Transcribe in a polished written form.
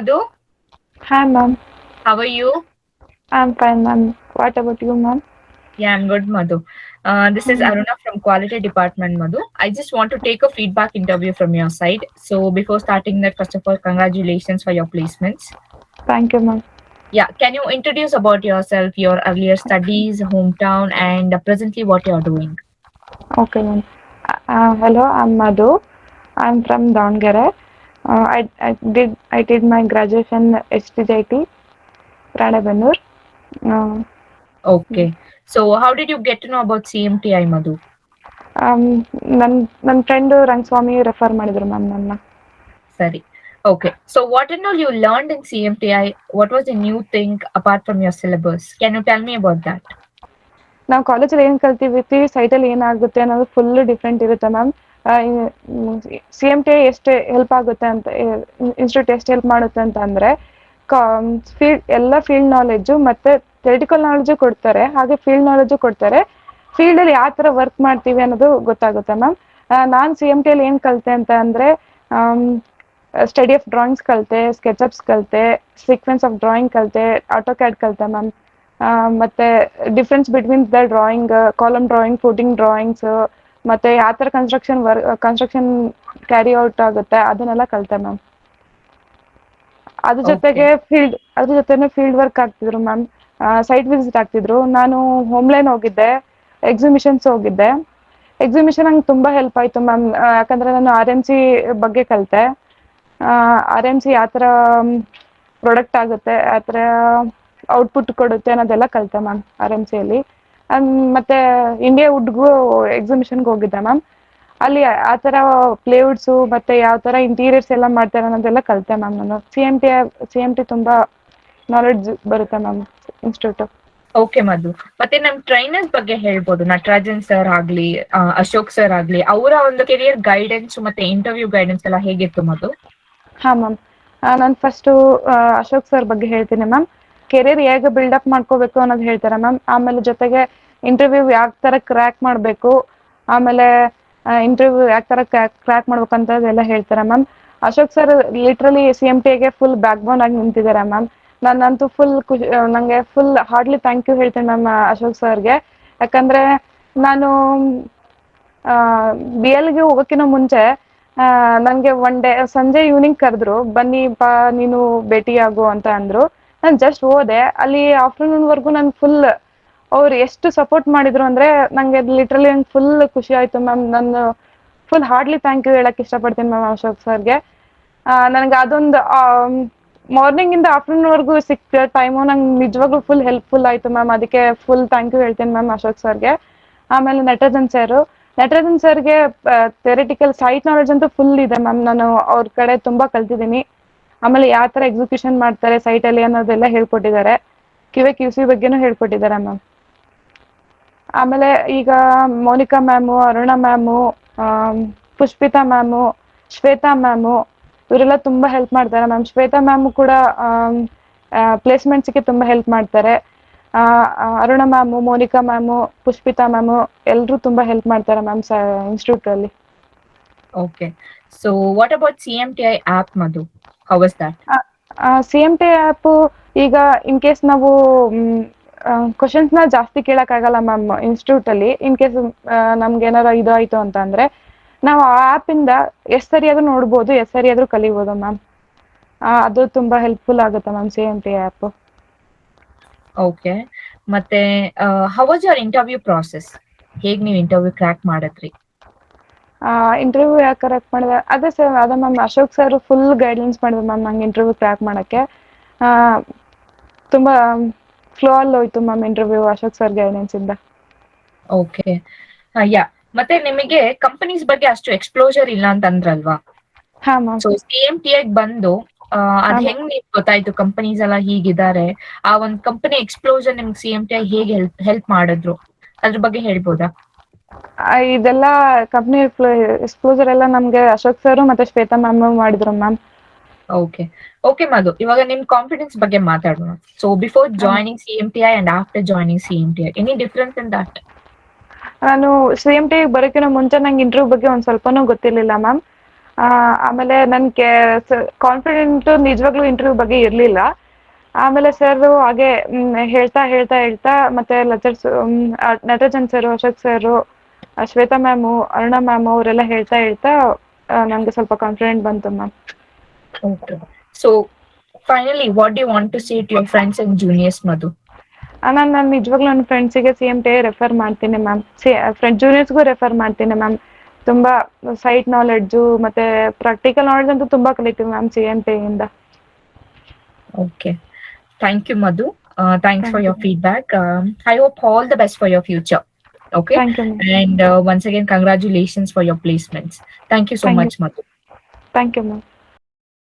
Madhu. Hi, ma'am. How are you? I'm fine, ma'am. What about you, ma'am? Yeah, I'm good, Madhu. This is Hmm. Aruna from Quality Department, Madhu. I just want to take a feedback interview from your side. So before starting that, first of all, congratulations for your placements. Thank you, ma'am. Yeah, can you introduce about yourself, your earlier studies, hometown, and presently what you're doing? Okay, ma'am. Hello, I'm Madhu. I'm from Davanagere. I did my graduation STJIT, Ranibennur. Uh, Okay. So how did you get to know about CMTI, Madhu? ನನ್ನ friend Rangaswamy refer ಮಾಡಿದ್ರು ma'am ನನ್ನ. Sorry. Okay. So what and all you learned in CMTI? What was the new thing apart from your syllabus? Can you tell me about that? ನಾವು ಕಾಲೇಜಲ್ಲಿ ಏನು ಕಲ್ತೀವಿ ಸೈಟಲ್ಲಿ ಏನಾಗುತ್ತೆ ಅನ್ನೋದು full different ಇರುತ್ತೆ ma'am. CMTI ಎಷ್ಟು help ಆಗುತ್ತೆ ಅಂತ, ಇನ್ಸ್ಟಿಟ್ಯೂಟ್ ಎಷ್ಟು ಹೆಲ್ಪ್ ಮಾಡುತ್ತೆ ಅಂತ ಅಂದರೆ, ಫೀಲ್ಡ್ ನಾಲೆಡ್ಜು ಮತ್ತು ಥಿಯರಿಟಿಕಲ್ ನಾಲೆಡ್ಜು ಕೊಡ್ತಾರೆ, ಹಾಗೆ ಫೀಲ್ಡ್ ನಾಲೆಡ್ಜು ಕೊಡ್ತಾರೆ. ಫೀಲ್ಡಲ್ಲಿ ಯಾವ ಥರ ವರ್ಕ್ ಮಾಡ್ತೀವಿ ಅನ್ನೋದು ಗೊತ್ತಾಗುತ್ತೆ ಮ್ಯಾಮ್. ನಾನು CMTಯಲ್ಲಿ ಏನು ಕಲಿತೆ ಅಂತ ಅಂದರೆ, ಸ್ಟಡಿ ಆಫ್ ಡ್ರಾಯಿಂಗ್ಸ್ ಕಲಿತೆ, ಸ್ಕೆಚಪ್ಸ್ ಕಲಿತೆ, ಸೀಕ್ವೆನ್ಸ್ ಆಫ್ ಡ್ರಾಯಿಂಗ್ ಕಲಿತೆ, ಆಟೋ ಕ್ಯಾಡ್ ಕಲಿತೆ ಮ್ಯಾಮ್. ಮತ್ತೆ difference between the drawing, column drawing, footing drawings, ಮತ್ತೆ ಯಾವ ಥರ ಕನ್ಸ್ಟ್ರಕ್ಷನ್ ಕ್ಯಾರಿ ಔಟ್ ಆಗುತ್ತೆ ಅದನ್ನೆಲ್ಲ ಕಲಿತೆ ಮ್ಯಾಮ್. Okay. ಅದ್ರ ಜೊತೆನೆ ಫೀಲ್ಡ್ ವರ್ಕ್ ಆಗ್ತಿದ್ರು ಮ್ಯಾಮ್. ಸೈಟ್ ವಿಸಿಟ್ ಆಗ್ತಿದ್ರು. ನಾನು ಹೋಮ್ಲೈನ್ ಹೋಗಿದ್ದೆ, ಎಕ್ಸಿಬಿಷನ್ಸ್ ಹೋಗಿದ್ದೆ. ಎಕ್ಸಿಬಿಷನ್ ನಂಗೆ ತುಂಬ ಹೆಲ್ಪ್ ಆಯಿತು ಮ್ಯಾಮ್. ಯಾಕಂದರೆ ನಾನು RMC ಬಗ್ಗೆ ಕಲಿತೆ. RMC ಯಾವ ಥರ ಪ್ರಾಡಕ್ಟ್ ಆಗುತ್ತೆ, ಆ ಥರ ಔಟ್ಪುಟ್ ಕೊಡುತ್ತೆ ಅನ್ನೋದೆಲ್ಲ ಕಲಿತೆ ಮ್ಯಾಮ್ RMCಯಲ್ಲಿ. ಮತ್ತು ಇಂಡಿಯಾ ವುಡ್ಗೂ ಎಕ್ಸಿಬಿಷನ್ಗೆ ಹೋಗಿದ್ದೆ ಮ್ಯಾಮ್. ಅಲ್ಲಿ ಆ ಥರ ಪ್ಲೇವುಡ್ಸು ಮತ್ತು ಯಾವ ಥರ ಇಂಟೀರಿಯರ್ಸ್ ಎಲ್ಲ ಮಾಡ್ತಾರೆ ಅನ್ನೋದೆಲ್ಲ ಕಲಿತೆ ಮ್ಯಾಮ್ ನಾನು. CMT ತುಂಬ ನಾಲೆಡ್ಜ್ ಬರುತ್ತೆ ಮ್ಯಾಮ್ ಇನ್ಸ್ಟಿಟ್ಯೂಟು. ಓಕೆ ಮಧು. ಮತ್ತೆ ನಮ್ ಟ್ರೈನರ್ಸ್ ಬಗ್ಗೆ ಹೇಳ್ಬೋದು, ನಟರಾಜನ್ ಸರ್ ಆಗ್ಲಿ, ಅಶೋಕ್ ಸರ್ ಆಗ್ಲಿ, ಅವರ ಒಂದು ಕೆರಿಯರ್ ಗೈಡೆನ್ಸ್ ಮತ್ತೆ ಇಂಟರ್ವ್ಯೂ ಗೈಡೆನ್ಸ್ ಎಲ್ಲ ಹೇಗಿತ್ತು ಮಧು? ಹಾಂ ಮ್ಯಾಮ್. ನಾನು ಫಸ್ಟು ಅಶೋಕ್ ಸರ್ ಬಗ್ಗೆ ಹೇಳ್ತೀನಿ ಮ್ಯಾಮ್. ಕೆರಿಯರ್ ಹೇಗೆ ಬಿಲ್ಡಪ್ ಮಾಡ್ಕೋಬೇಕು ಅನ್ನೋದು ಹೇಳ್ತಾರೆ ಮ್ಯಾಮ್. ಆಮೇಲೆ ಜೊತೆಗೆ ಇಂಟರ್ವ್ಯೂ ಯಾವ ಥರ ಕ್ರ್ಯಾಕ್ ಮಾಡಬೇಕು, ಆಮೇಲೆ ಇಂಟರ್ವ್ಯೂ ಯಾವ ಥರ ಕ್ರ್ಯಾಕ್ ಮಾಡ್ಬೇಕಂತದೆಲ್ಲ ಹೇಳ್ತಾರೆ ಮ್ಯಾಮ್. ಅಶೋಕ್ ಸರ್ ಲಿಟ್ರಲಿ CMTಗೆ ಫುಲ್ ಬ್ಯಾಕ್ ಬೋನ್ ಆಗಿ ನಿಂತಿದ್ದಾರೆ ಮ್ಯಾಮ್. ನಾನಂತೂ ನನಗೆ ಫುಲ್ ಹಾರ್ಡ್ಲಿ ಥ್ಯಾಂಕ್ ಯು ಹೇಳ್ತೀನಿ ಮ್ಯಾಮ್ ಅಶೋಕ್ ಸರ್ಗೆ. ಯಾಕಂದರೆ ನಾನು BLಗೆ ಹೋಗೋಕ್ಕಿಂತ ಮುಂಚೆ ನನಗೆ ಒನ್ ಡೇ ಸಂಜೆ ಈವ್ನಿಂಗ್ ಕರೆದ್ರು, ಬನ್ನಿ ಬಾ ನೀನು ಭೇಟಿಯಾಗು ಅಂತ ಅಂದರು. ನಾನು ಜಸ್ಟ್ ಹೋದೆ. ಅಲ್ಲಿ ಆಫ್ಟರ್ನೂನ್ವರೆಗೂ ನಾನು ಫುಲ್ ಅವ್ರು ಎಷ್ಟು ಸಪೋರ್ಟ್ ಮಾಡಿದ್ರು ಅಂದರೆ ನನಗೆ ಲಿಟ್ರಲಿ ನಂಗೆ ಫುಲ್ ಖುಷಿ ಆಯಿತು ಮ್ಯಾಮ್. ನಾನು ಫುಲ್ ಹಾರ್ಡ್ಲಿ ಥ್ಯಾಂಕ್ ಯು ಹೇಳಕ್ಕೆ ಇಷ್ಟಪಡ್ತೀನಿ ಮ್ಯಾಮ್ ಅಶೋಕ್ ಸರ್ಗೆ. ನನಗೆ ಅದೊಂದು ಮಾರ್ನಿಂಗಿಂದ ಆಫ್ಟರ್ನೂನ್ವರೆಗೂ ಸಿಕ್ಕ ಟೈಮು ನಂಗೆ ನಿಜವಾಗ್ಲೂ ಫುಲ್ ಹೆಲ್ಪ್ಫುಲ್ ಆಯಿತು ಮ್ಯಾಮ್. ಅದಕ್ಕೆ ಫುಲ್ ಥ್ಯಾಂಕ್ ಯು ಹೇಳ್ತೀನಿ ಮ್ಯಾಮ್ ಅಶೋಕ್ ಸರ್ಗೆ. ಆಮೇಲೆ ನಟರಾಜನ್ ಸರ್ಗೆ ಥಿಯರಿಟಿಕಲ್ ಸೈಟ್ ನಾಲೆಡ್ಜ್ ಅಂತೂ ಫುಲ್ ಇದೆ ಮ್ಯಾಮ್. ನಾನು ಅವ್ರ ಕಡೆ ತುಂಬ ಕಲ್ತಿದ್ದೀನಿ. ಆಮೇಲೆ ಯಾವ ಥರ ಎಕ್ಸಿಕ್ಯೂಷನ್ ಮಾಡ್ತಾರೆ ಸೈಟಲ್ಲಿ ಅನ್ನೋದೆಲ್ಲ ಹೇಳ್ಕೊಟ್ಟಿದ್ದಾರೆ. QC ಬಗ್ಗೆನೂ ಹೇಳ್ಕೊಟ್ಟಿದ್ದಾರೆ ಮ್ಯಾಮ್. ಆಮೇಲೆ ಈಗ Monika ma'am, Aruna ma'am, Pushpita ma'am, Shweta ma'am, ಇವರೆಲ್ಲ ತುಂಬ ಹೆಲ್ಪ್ ಮಾಡ್ತಾರೆ ಮ್ಯಾಮ್. ಶ್ವೇತಾ ಮ್ಯಾಮು ಕೂಡ ಪ್ಲೇಸ್ಮೆಂಟ್ಸಿಗೆ ತುಂಬ ಹೆಲ್ಪ್ ಮಾಡ್ತಾರೆ. Aruna ma'am, Monika ma'am, Pushpita ma'am ಎಲ್ಲರೂ ತುಂಬ ಹೆಲ್ಪ್ ಮಾಡ್ತಾರೆ ಮ್ಯಾಮ್ ಇನ್ಸ್ಟಿಟ್ಯೂಟಲ್ಲಿ. Okay. So what about CMTI app Madhu? How was that? CMTI app ಈಗ ಇನ್ ಕೇಸ್ ನಾವು ಕ್ವಶನ್ಸ್ನ ಜಾಸ್ತಿ ಕೇಳೋಕ್ಕಾಗಲ್ಲ ಮ್ಯಾಮ್ ಇನ್ಸ್ಟಿಟ್ಯೂಟಲ್ಲಿ. ಇನ್ ಕೇಸ್ ನಮ್ಗೆ ಏನಾರ ಇದಾಯಿತು ಅಂತ ಅಂದರೆ ನಾವು ಆ ಆ್ಯಪಿಂದ ಎಷ್ಟು ಸರಿಯಾದರೂ ನೋಡ್ಬೋದು, ಎಷ್ಟು ಸರಿಯಾದರೂ ಕಲಿಬೋದು ಮ್ಯಾಮ್. ಅದು ತುಂಬ ಹೆಲ್ಪ್ಫುಲ್ ಆಗುತ್ತೆ ಮ್ಯಾಮ್ CMTI ಆ್ಯಪು. ಓಕೆ. ಮತ್ತೆ how was your interview process? ಹೇಗೆ ನೀವು ಇಂಟರ್ವ್ಯೂ ಕ್ರ್ಯಾಕ್ ಮಾಡಿದ್ರಿ? ಇಂಟರ್ವ್ಯೂ ಯಾಕೆ ಕ್ರ್ಯಾಕ್ ಮಾಡಿದೆ ಅದೇ ma'am Ashok sir full guidelines ಮಾಡಿದ್ರು ಮ್ಯಾಮ್ ನಂಗೆ ಇಂಟರ್ವ್ಯೂ ಕ್ರ್ಯಾಕ್ ಮಾಡೋಕ್ಕೆ. ತುಂಬ ಫ್ಲೋ ಅಲ್ಲಿ ಹೋಯ್ತು ಮ್ಯಾಮ್ ಇಂಟರ್ವ್ಯೂ ಅಶೋಕ್ ಸರ್ ಗೈಡೆನ್ಸಿಂದ. ಓಕೆ. ಯಾ. ಮತ್ತೆ ನಿಮಗೆ ಕಂಪನೀಸ್ ಬಗ್ಗೆ ಅಷ್ಟು ಎಕ್ಸ್ಪ್ಲೋಜರ್ ಇಲ್ಲ ಅಂತ ಅಂದ್ರಲ್ವಾ? ಹಾಂ ಮ್ಯಾಮ್. ಸೊ CMTI ಬಂದು ಅದ್ ಹೆಂಗ್ ನಿಮ್ಗೆ ಗೊತ್ತಾಯ್ತು ಕಂಪನೀಸ್ ಎಲ್ಲ ಹೀಗಿದ್ದಾರೆ? ಆ ಒಂದು ಕಂಪನಿ ಎಕ್ಸ್ಪ್ಲೋಜರ್ ನಿಮ್ಗೆ CMTI ಹೇಗೆ ಹೆಲ್ಪ್ ಮಾಡಿದ್ರು, ಅದ್ರ ಬಗ್ಗೆ ಹೇಳ್ಬೋದಾ? ಇದೆಲ್ಲ ಕಂಪ್ನಿ ಎಕ್ಸ್ಪ್ಲೋಜರ್ ಎಲ್ಲ ನಮಗೆ ಅಶೋಕ್ ಸರ್ ಮತ್ತೆ ಶ್ವೇತಾ ಮ್ಯಾಮ್ ಮಾಡಿದ್ರು ಮ್ಯಾಮ್. ಓಕೆ. ಓಕೆ ಮಧು, ಇವಾಗ ನಿಮ್ ಕಾನ್ಫಿಡೆನ್ಸ್ ಬಗ್ಗೆ ಮಾತಾಡೋಣ. So before joining CMTI and after joining CMTI, any difference in that? ನಾನು CMTI ಬರೋಕ್ಕಿಂತ ಮುಂಚೆ ನಂಗೆ ಇಂಟರ್ವ್ಯೂ ಬಗ್ಗೆ ಒಂದು ಸ್ವಲ್ಪನೂ ಗೊತ್ತಿರಲಿಲ್ಲ ಮ್ಯಾಮ್. ಆಮೇಲೆ ನನ್ಗೆ ಕಾನ್ಫಿಡೆಂಟ್ ನಿಜವಾಗ್ಲೂ ಇಂಟರ್ವ್ಯೂ ಬಗ್ಗೆ ಇರ್ಲಿಲ್ಲ. ಆಮೇಲೆ ಸರ್ ಹಾಗೆ ಹೇಳ್ತಾ ಹೇಳ್ತಾ ಹೇಳ್ತಾ ಮತ್ತೆ lectures Natarajan sir, Ashok sir, Shweta ma'am, Aruna ma'am ಅವರೆಲ್ಲ ಹೇಳ್ತಾ ಹೇಳ್ತಾ ನನ್ಗೆ ಸ್ವಲ್ಪ ಕಾನ್ಫಿಡೆಂಟ್ ಬಂತು ma'am. Okay. So finally, what do you want to say to your friends and juniors, Madhu? ನಾನು ನಿಜವಾಗ್ಲೂ ನನ್ನ ಫ್ರೆಂಡ್ಸಿಗೆ CMTI ರೆಫರ್ ಮಾಡ್ತೀನಿ ಮ್ಯಾಮ್. ಜೂನಿಯರ್ಸ್ಗೂ ರೆಫರ್ ಮಾಡ್ತೀನಿ ಮ್ಯಾಮ್. ತುಂಬಾ ಸೈಟ್ ನಾಲೆಡ್ಜು ಮತ್ತೆ ಪ್ರಾಕ್ಟಿಕಲ್ ನಾಲೆಡ್ಜ್ ಅಂತೂ ತುಂಬಾ ಕಲಿತೀವಿ ಮ್ಯಾಮ್ CMTI ಇಂದ. Okay. Thank you, Madhu. Thanks Thank for your you. feedback. I hope all the best for your future. Okay. Thank you, ma'am. And once again, congratulations for your placements. Thank you so Thank much, you. Madhu. Thank you, ma'am.